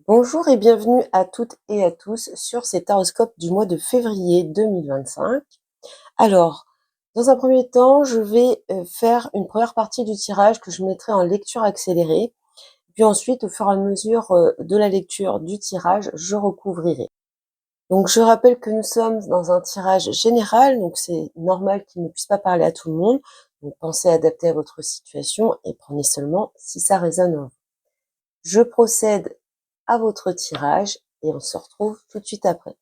Bonjour et bienvenue à toutes et à tous sur cet horoscope du mois de février 2025. Alors, dans un premier temps, je vais faire une première partie du tirage que je mettrai en lecture accélérée. Puis ensuite, au fur et à mesure de la lecture du tirage, je recouvrirai. Donc, je rappelle que nous sommes dans un tirage général, donc c'est normal qu'il ne puisse pas parler à tout le monde. Donc, pensez à adapter à votre situation et prenez seulement si ça résonne en vous. Je procède à votre tirage et on se retrouve tout de suite après.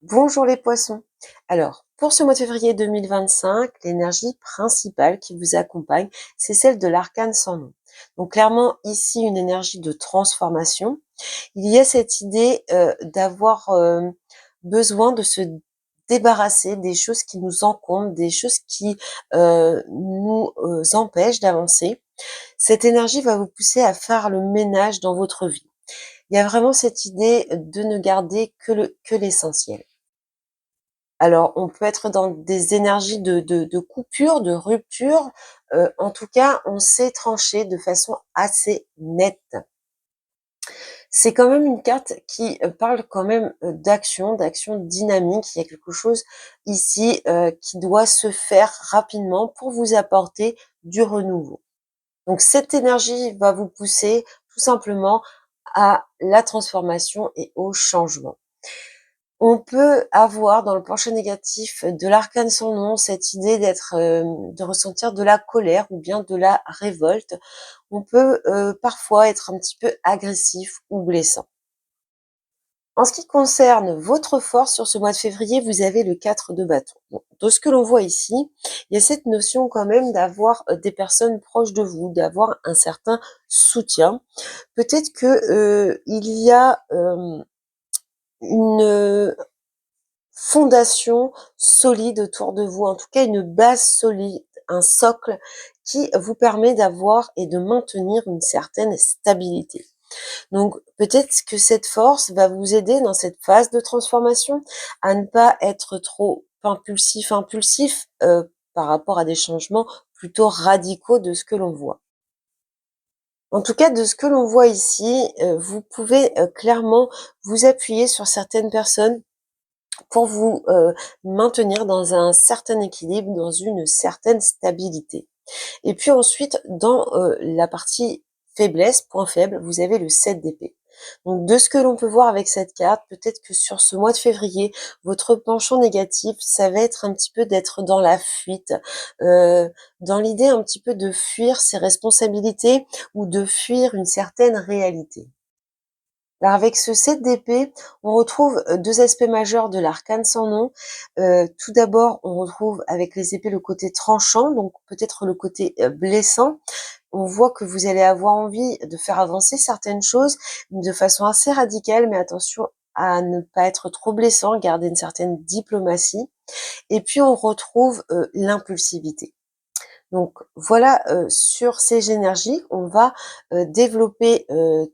Bonjour les poissons. Alors, pour ce mois de février 2025, l'énergie principale qui vous accompagne, c'est celle de l'arcane sans nom. Donc clairement, ici, une énergie de transformation. Il y a cette idée d'avoir besoin de se débarrasser des choses qui nous encombrent, des choses qui nous empêchent d'avancer. Cette énergie va vous pousser à faire le ménage dans votre vie. Il y a vraiment cette idée de ne garder que l'essentiel. Alors, on peut être dans des énergies de coupure, de rupture. En tout cas, on sait trancher de façon assez nette. C'est quand même une carte qui parle quand même d'action dynamique. Il y a quelque chose ici qui doit se faire rapidement pour vous apporter du renouveau. Donc, cette énergie va vous pousser tout simplement à la transformation et au changement. On peut avoir dans le plancher négatif de l'arcane sans nom cette idée de ressentir de la colère ou bien de la révolte. On peut parfois être un petit peu agressif ou blessant. En ce qui concerne votre force sur ce mois de février, vous avez le 4 de bâton. Bon, de ce que l'on voit ici, il y a cette notion quand même d'avoir des personnes proches de vous, d'avoir un certain soutien. Peut-être que il y a une fondation solide autour de vous, en tout cas une base solide, un socle qui vous permet d'avoir et de maintenir une certaine stabilité. Donc peut-être que cette force va vous aider dans cette phase de transformation à ne pas être trop impulsif par rapport à des changements plutôt radicaux de ce que l'on voit. En tout cas, de ce que l'on voit ici, vous pouvez clairement vous appuyer sur certaines personnes pour vous maintenir dans un certain équilibre, dans une certaine stabilité. Et puis ensuite, dans la partie faiblesse, point faible, vous avez le 7 d'épée. Donc de ce que l'on peut voir avec cette carte, peut-être que sur ce mois de février, votre penchant négatif, ça va être un petit peu d'être dans la fuite, dans l'idée un petit peu de fuir ses responsabilités ou de fuir une certaine réalité. Alors avec ce 7 d'épée, on retrouve deux aspects majeurs de l'arcane sans nom. Tout d'abord, on retrouve avec les épées le côté tranchant, donc peut-être le côté blessant. On voit que vous allez avoir envie de faire avancer certaines choses de façon assez radicale, mais attention à ne pas être trop blessant, garder une certaine diplomatie. Et puis on retrouve l'impulsivité. Donc voilà, sur ces énergies, on va développer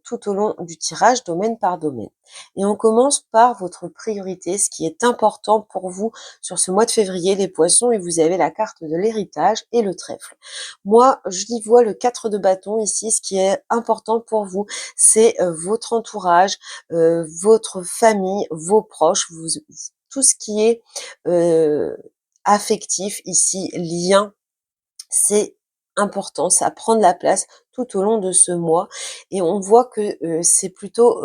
tout au long du tirage, domaine par domaine. Et on commence par votre priorité, ce qui est important pour vous sur ce mois de février, les poissons, et vous avez la carte de l'héritage et le trèfle. Moi, j'y vois le 4 de bâton ici. Ce qui est important pour vous, c'est votre entourage, votre famille, vos proches, tout ce qui est affectif ici, lien, c'est important, ça prend de la place tout au long de ce mois et on voit que c'est plutôt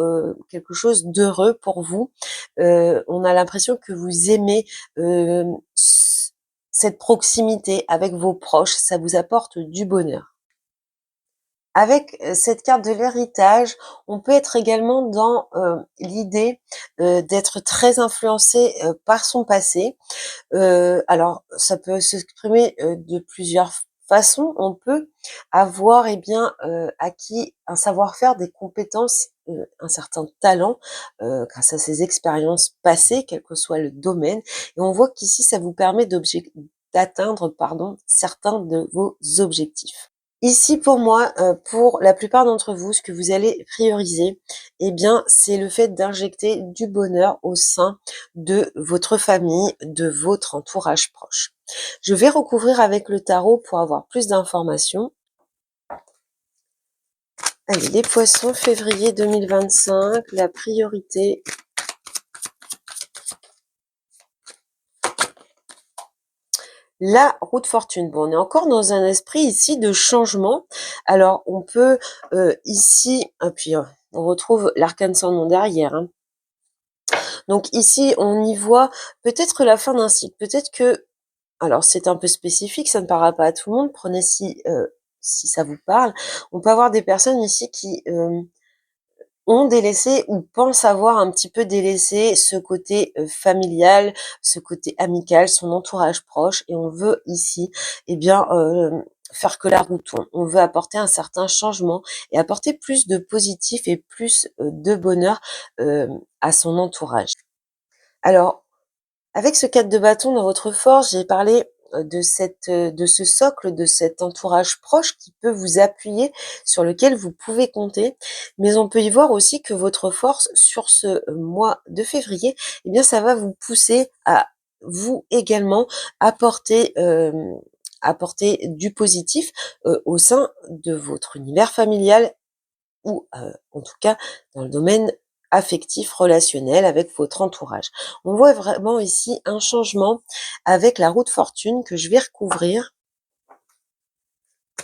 quelque chose d'heureux pour vous. On a l'impression que vous aimez euh, cette proximité avec vos proches, ça vous apporte du bonheur. Avec cette carte de l'héritage, on peut être également dans l'idée d'être très influencé par son passé. Alors, ça peut s'exprimer de plusieurs façons. On peut avoir acquis un savoir-faire, des compétences, un certain talent grâce à ses expériences passées, quel que soit le domaine. Et on voit qu'ici, ça vous permet d'atteindre certains de vos objectifs. Ici pour moi, pour la plupart d'entre vous, ce que vous allez prioriser, eh bien, c'est le fait d'injecter du bonheur au sein de votre famille, de votre entourage proche. Je vais recouvrir avec le tarot pour avoir plus d'informations. Allez, les poissons, février 2025, la priorité. La roue de fortune. Bon, on est encore dans un esprit ici de changement. Alors, on peut ici, puis on retrouve l'arcane sans nom derrière. Hein. Donc ici, on y voit peut-être la fin d'un cycle. Peut-être que, alors c'est un peu spécifique, ça ne parlera pas à tout le monde. Prenez si ça vous parle. On peut avoir des personnes ici qui ont délaissé ou pensent avoir un petit peu délaissé ce côté familial, ce côté amical, son entourage proche, et on veut ici, eh bien, faire que la roue tourne. On veut apporter un certain changement et apporter plus de positif et plus de bonheur à son entourage. Alors, avec ce 4 de bâton dans votre force, j'ai parlé de ce socle, de cet entourage proche qui peut vous appuyer, sur lequel vous pouvez compter. Mais on peut y voir aussi que votre force sur ce mois de février, eh bien, ça va vous pousser à vous également apporter, apporter du positif au sein de votre univers familial ou en tout cas dans le domaine affectif, relationnel avec votre entourage. On voit vraiment ici un changement avec la roue de fortune que je vais recouvrir.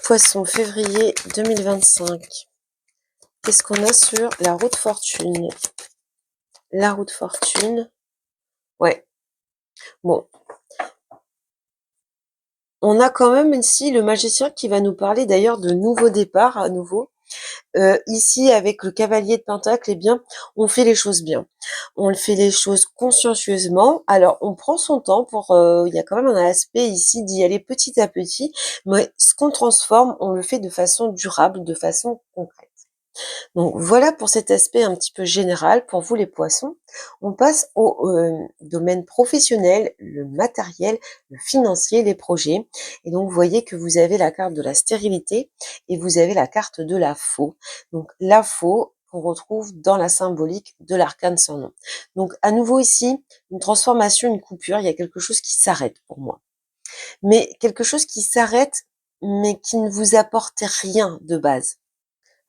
Poisson, février 2025. Qu'est-ce qu'on a sur la roue de fortune? La roue de fortune. Ouais. Bon. On a quand même ici le magicien qui va nous parler d'ailleurs de nouveaux départs à nouveau. Ici, avec le cavalier de Pentacle, eh bien, on fait les choses bien. On fait les choses consciencieusement. Alors, on prend son temps pour... il y a quand même un aspect ici d'y aller petit à petit, mais ce qu'on transforme, on le fait de façon durable, de façon concrète. Donc voilà pour cet aspect un petit peu général pour vous les poissons. On passe au domaine professionnel, le matériel, le financier, les projets. Et donc vous voyez que vous avez la carte de la stérilité et vous avez la carte de la faux. Donc la faux qu'on retrouve dans la symbolique de l'arcane sans nom. Donc à nouveau ici, une transformation, une coupure, il y a quelque chose qui s'arrête pour moi. Mais quelque chose qui s'arrête mais qui ne vous apporte rien de base.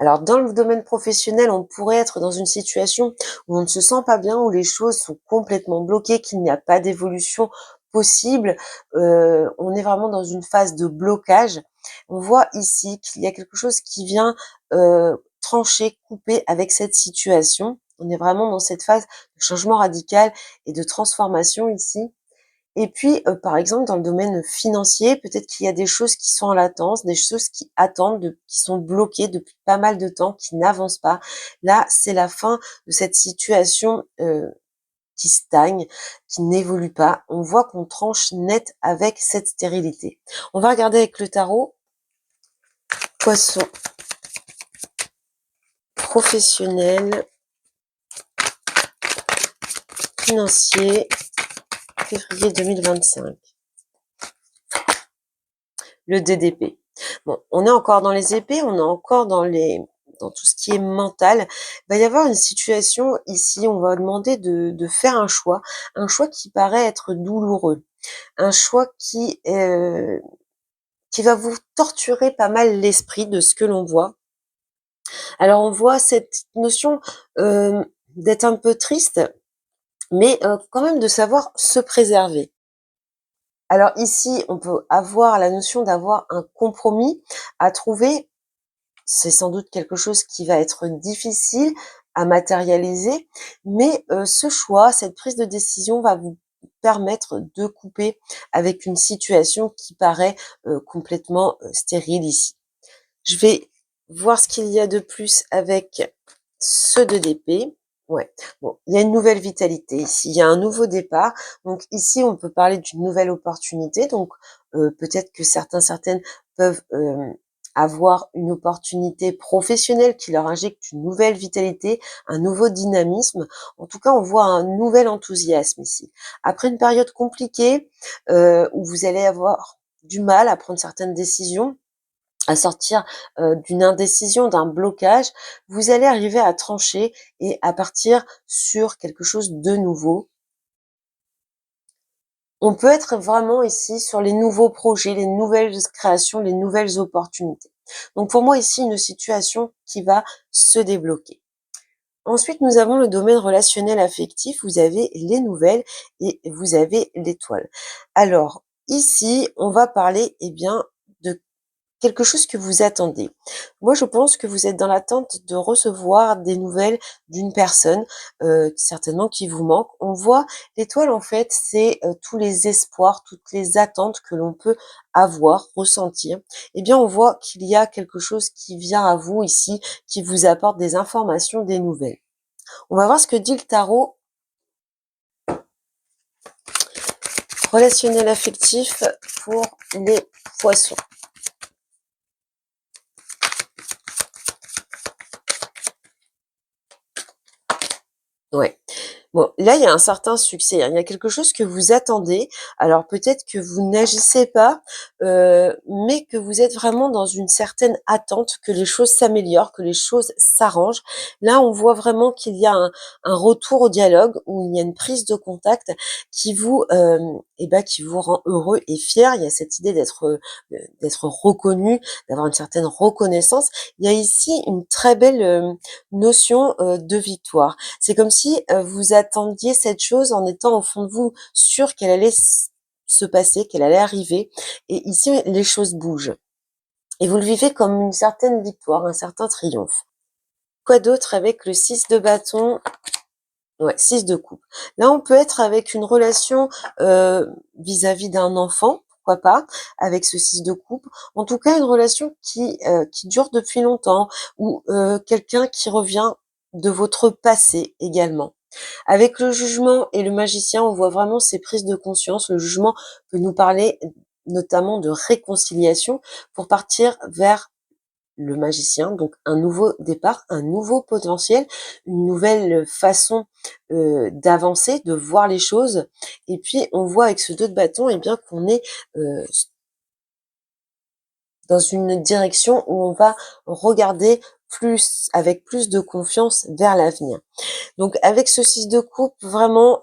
Alors, dans le domaine professionnel, on pourrait être dans une situation où on ne se sent pas bien, où les choses sont complètement bloquées, qu'il n'y a pas d'évolution possible. On est vraiment dans une phase de blocage. On voit ici qu'il y a quelque chose qui vient trancher, couper avec cette situation. On est vraiment dans cette phase de changement radical et de transformation ici. Et puis, par exemple, dans le domaine financier, peut-être qu'il y a des choses qui sont en latence, des choses qui attendent, qui sont bloquées depuis pas mal de temps, qui n'avancent pas. Là, c'est la fin de cette situation qui stagne, qui n'évolue pas. On voit qu'on tranche net avec cette stérilité. On va regarder avec le tarot. Poisson professionnel, financier, février 2025. Le DDP. Bon, on est encore dans les épées, on est encore dans tout ce qui est mental. Il va y avoir une situation ici, on va demander de faire un choix qui paraît être douloureux, un choix qui va vous torturer pas mal l'esprit de ce que l'on voit. Alors on voit cette notion d'être un peu triste, mais quand même de savoir se préserver. Alors ici, on peut avoir la notion d'avoir un compromis à trouver. C'est sans doute quelque chose qui va être difficile à matérialiser, mais ce choix, cette prise de décision va vous permettre de couper avec une situation qui paraît complètement stérile ici. Je vais voir ce qu'il y a de plus avec ce 2 d'épée. Ouais, bon, il y a une nouvelle vitalité ici, il y a un nouveau départ. Donc ici, on peut parler d'une nouvelle opportunité. Donc peut-être que certaines peuvent avoir une opportunité professionnelle qui leur injecte une nouvelle vitalité, un nouveau dynamisme. En tout cas, on voit un nouvel enthousiasme ici. Après une période compliquée où vous allez avoir du mal à prendre certaines décisions, à sortir d'une indécision, d'un blocage, vous allez arriver à trancher et à partir sur quelque chose de nouveau. On peut être vraiment ici sur les nouveaux projets, les nouvelles créations, les nouvelles opportunités. Donc pour moi ici, une situation qui va se débloquer. Ensuite, nous avons le domaine relationnel affectif. Vous avez les nouvelles et vous avez l'étoile. Alors, ici, on va parler, eh bien, de quelque chose que vous attendez. Moi, je pense que vous êtes dans l'attente de recevoir des nouvelles d'une personne, certainement qui vous manque. On voit l'étoile, en fait, c'est tous les espoirs, toutes les attentes que l'on peut avoir, ressentir. Eh bien, on voit qu'il y a quelque chose qui vient à vous ici, qui vous apporte des informations, des nouvelles. On va voir ce que dit le tarot relationnel affectif pour les poissons. Ouais. Bon, là, il y a un certain succès, hein. Il y a quelque chose que vous attendez. Alors peut-être que vous n'agissez pas, mais que vous êtes vraiment dans une certaine attente que les choses s'améliorent, que les choses s'arrangent. Là, on voit vraiment qu'il y a un retour au dialogue, où il y a une prise de contact qui vous, qui vous rend heureux et fier. Il y a cette idée d'être reconnu, d'avoir une certaine reconnaissance. Il y a ici une très belle notion de victoire. C'est comme si vous attendiez cette chose en étant au fond de vous sûr qu'elle allait se passer, qu'elle allait arriver. Et ici, les choses bougent. Et vous le vivez comme une certaine victoire, un certain triomphe. Quoi d'autre avec le 6 de bâton? Ouais, 6 de coupe. Là, on peut être avec une relation vis-à-vis d'un enfant, pourquoi pas, avec ce 6 de coupe. En tout cas, une relation qui dure depuis longtemps, ou quelqu'un qui revient de votre passé également. Avec le jugement et le magicien, on voit vraiment ces prises de conscience. Le jugement peut nous parler notamment de réconciliation pour partir vers le magicien, donc un nouveau départ, un nouveau potentiel, une nouvelle façon d'avancer, de voir les choses. Et puis on voit avec ce 2 de bâton, eh bien qu'on est euh, dans une direction où on va regarder plus, avec plus de confiance vers l'avenir. Donc avec ce 6 de coupe, vraiment,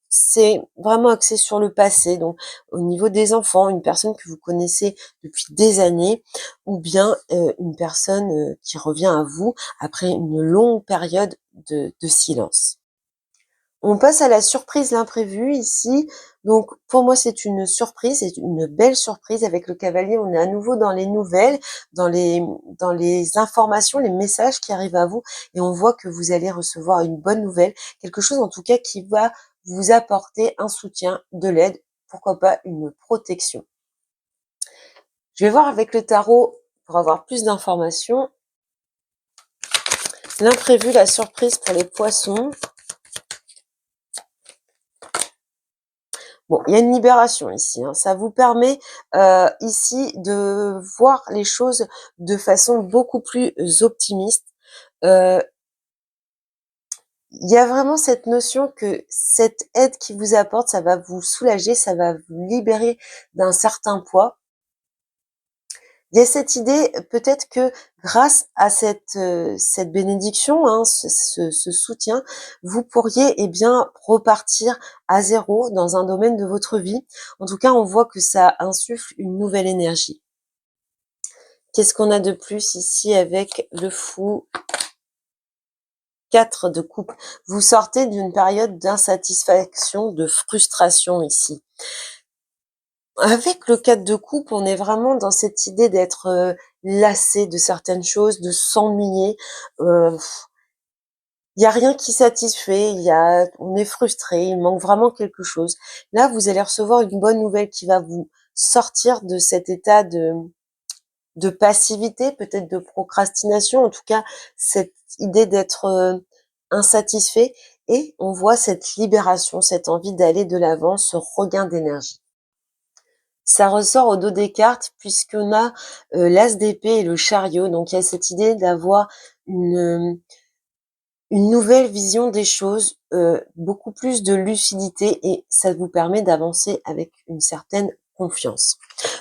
c'est vraiment axé sur le passé. Donc au niveau des enfants, une personne que vous connaissez depuis des années, ou bien une personne qui revient à vous après une longue période de silence. On passe à la surprise, l'imprévu ici. Donc pour moi c'est une surprise, c'est une belle surprise. Avec le cavalier, on est à nouveau dans les nouvelles, dans les informations, les messages qui arrivent à vous, et on voit que vous allez recevoir une bonne nouvelle, quelque chose en tout cas qui va vous apporter un soutien, de l'aide, pourquoi pas une protection. Je vais voir avec le tarot pour avoir plus d'informations. L'imprévu, la surprise pour les poissons. Bon, il y a une libération ici, hein. Ça vous permet ici de voir les choses de façon beaucoup plus optimiste. Euh, il y a vraiment cette notion que cette aide qui vous apporte, ça va vous soulager, ça va vous libérer d'un certain poids. Il y a cette idée, peut-être que grâce à cette bénédiction, hein, ce soutien, vous pourriez bien repartir à zéro dans un domaine de votre vie. En tout cas, on voit que ça insuffle une nouvelle énergie. Qu'est-ce qu'on a de plus ici avec le fou? 4 de coupe. Vous sortez d'une période d'insatisfaction, de frustration ici. Avec le 4 de coupe, on est vraiment dans cette idée d'être lassé de certaines choses, de s'ennuyer. Il y a rien qui satisfait, on est frustré, il manque vraiment quelque chose. Là, vous allez recevoir une bonne nouvelle qui va vous sortir de cet état de passivité, peut-être de procrastination, en tout cas cette idée d'être insatisfait, et on voit cette libération, cette envie d'aller de l'avant, ce regain d'énergie. Ça ressort au dos des cartes puisqu'on a l'as d'épée et le chariot. Donc il y a cette idée d'avoir une nouvelle vision des choses, beaucoup plus de lucidité, et ça vous permet d'avancer avec une certaine confiance.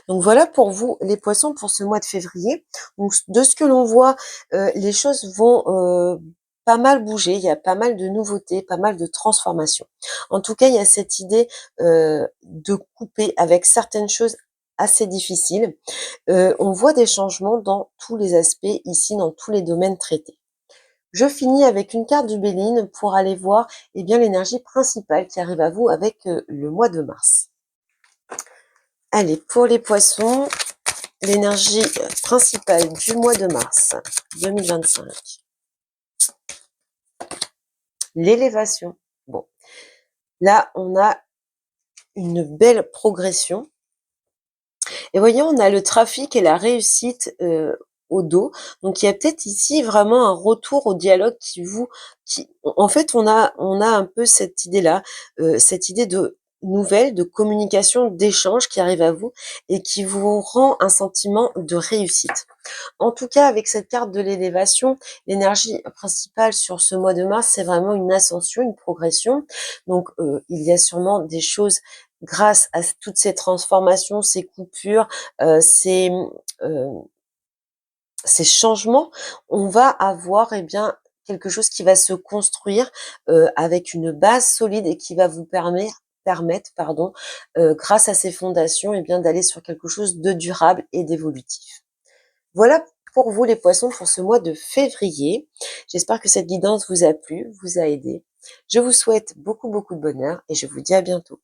Donc voilà pour vous les poissons pour ce mois de février. Donc de ce que l'on voit, les choses vont pas mal bouger, il y a pas mal de nouveautés, pas mal de transformations. En tout cas, il y a cette idée de couper avec certaines choses assez difficiles. On voit des changements dans tous les aspects ici, dans tous les domaines traités. Je finis avec une carte du Béline pour aller voir eh bien l'énergie principale qui arrive à vous avec le mois de mars. Allez, pour les poissons, l'énergie principale du mois de mars 2025. L'élévation. Bon, là, on a une belle progression. Et voyez, on a le trafic et la réussite au dos. Donc, il y a peut-être ici vraiment un retour au dialogue en fait, on a un peu cette idée-là, cette idée de nouvelle, de communication, d'échange qui arrive à vous et qui vous rend un sentiment de réussite. En tout cas, avec cette carte de l'élévation, l'énergie principale sur ce mois de mars, c'est vraiment une ascension, une progression. Donc, il y a sûrement des choses grâce à toutes ces transformations, ces coupures, euh, ces changements, on va avoir quelque chose qui va se construire avec une base solide et qui va vous permettre, grâce à ces fondations, d'aller sur quelque chose de durable et d'évolutif. Voilà pour vous les poissons pour ce mois de février. J'espère que cette guidance vous a plu, vous a aidé. Je vous souhaite beaucoup de bonheur et je vous dis à bientôt.